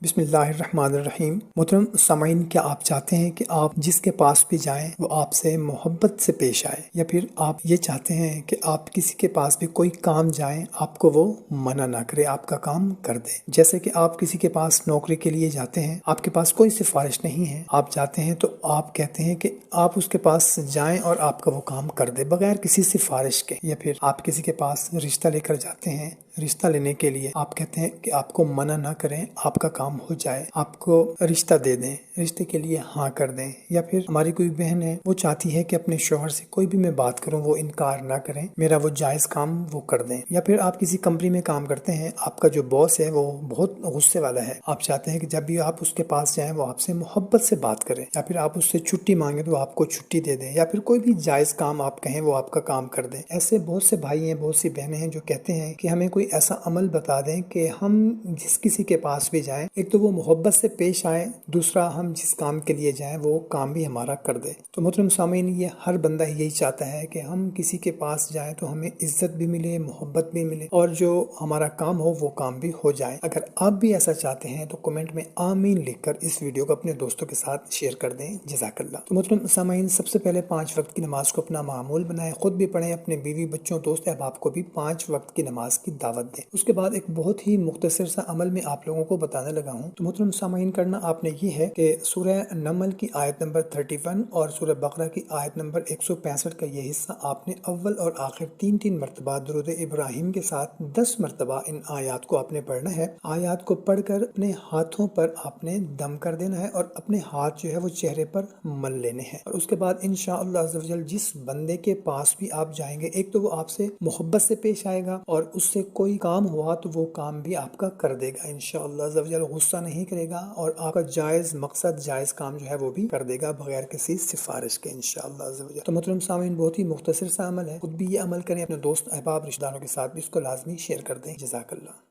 بسم اللہ الرحمن الرحیم۔ محترم سامعین، کیا آپ چاہتے ہیں کہ آپ جس کے پاس بھی جائیں وہ آپ سے محبت سے پیش آئے، یا پھر آپ یہ چاہتے ہیں کہ آپ کسی کے پاس بھی کوئی کام جائیں آپ کو وہ منع نہ کرے، آپ کا کام کر دے؟ جیسے کہ آپ کسی کے پاس نوکری کے لیے جاتے ہیں، آپ کے پاس کوئی سفارش نہیں ہے، آپ جاتے ہیں تو آپ کہتے ہیں کہ آپ اس کے پاس جائیں اور آپ کا وہ کام کر دے بغیر کسی سفارش کے۔ یا پھر آپ کسی کے پاس رشتہ لے کر جاتے ہیں، رشتہ لینے کے لیے آپ کہتے ہیں کہ آپ کو منع نہ کریں، آپ کا کام ہو جائے، آپ کو رشتہ دے دیں، رشتے کے لیے ہاں کر دیں۔ یا پھر ہماری کوئی بہن ہے، وہ چاہتی ہے کہ اپنے شوہر سے کوئی بھی میں بات کروں وہ انکار نہ کریں، میرا وہ جائز کام وہ کر دیں۔ یا پھر آپ کسی کمپنی میں کام کرتے ہیں، آپ کا جو باس ہے وہ بہت غصے والا ہے، آپ چاہتے ہیں کہ جب بھی آپ اس کے پاس جائیں وہ آپ سے محبت سے بات کریں، یا پھر آپ اس سے چھٹی مانگیں تو آپ کو چھٹی دے دیں، یا پھر کوئی بھی جائز کام آپ کہیں وہ آپ کا کام کر دیں۔ ایسے بہت سے بھائی ہیں، بہت سی بہنیں ہیں جو کہتے ہیں کہ ہمیں کوئی ایسا عمل بتا دیں کہ ہم جس کسی کے پاس بھی جائیں، ایک تو وہ محبت سے پیش آئے، دوسرا ہم جس کام کے لیے جائیں وہ کام بھی ہمارا کر دے۔ تو محترم سامعین، یہ ہر بندہ یہی چاہتا ہے کہ ہم کسی کے پاس جائیں تو ہمیں عزت بھی ملے، محبت بھی ملے، اور جو ہمارا کام ہو وہ کام بھی ہو جائے۔ اگر آپ بھی ایسا چاہتے ہیں تو کمنٹ میں آمین لکھ کر اس ویڈیو کو اپنے دوستوں کے ساتھ شیئر کر دیں۔ جزاک اللہ۔ تو محترم سامعین، سب سے پہلے 5 وقت کی نماز کو اپنا معمول بنائیں، خود بھی پڑھیں، اپنے بیوی بچوں دوست احباب کو بھی 5 وقت کی نماز کی دعوت دیں۔ اس کے بعد ایک بہت ہی مختصر سا عمل میں آپ لوگوں کو بتانے لگا ہوں۔ تو محترم سامعین، کرنا آپ نے یہ ہے کہ سورہ نمل کی آیت نمبر 31 اور سورہ بقرہ کی آیت نمبر 165 کا یہ حصہ آپ نے اول اور آخر 3 مرتبہ درود ابراہیم کے ساتھ 10 مرتبہ ان آیات کو آپ نے پڑھنا ہے۔ آیات کو پڑھ کر اپنے ہاتھوں پر آپ نے دم کر دینا ہے اور اپنے ہاتھ جو ہے وہ چہرے پر مل لینے ہیں، اور اس کے بعد انشاءاللہ عز و جل جس بندے کے پاس بھی آپ جائیں گے، ایک تو وہ آپ سے محبت سے پیش آئے گا، اور اس سے کوئی کام ہوا تو وہ کام بھی آپ کا کر دے گا انشاءاللہ عز و جل، غصہ نہیں کرے گا، اور آپ کا جائز مقصد جائز کام جو ہے وہ بھی کر دے گا بغیر کسی سفارش کے انشاءاللہ عز و جل۔ تو محترم سامعین، بہت ہی مختصر سا عمل ہے، خود بھی یہ عمل کریں، اپنے دوست احباب رشتہ داروں کے ساتھ بھی اس کو لازمی شیئر کر دیں۔ جزاک اللہ۔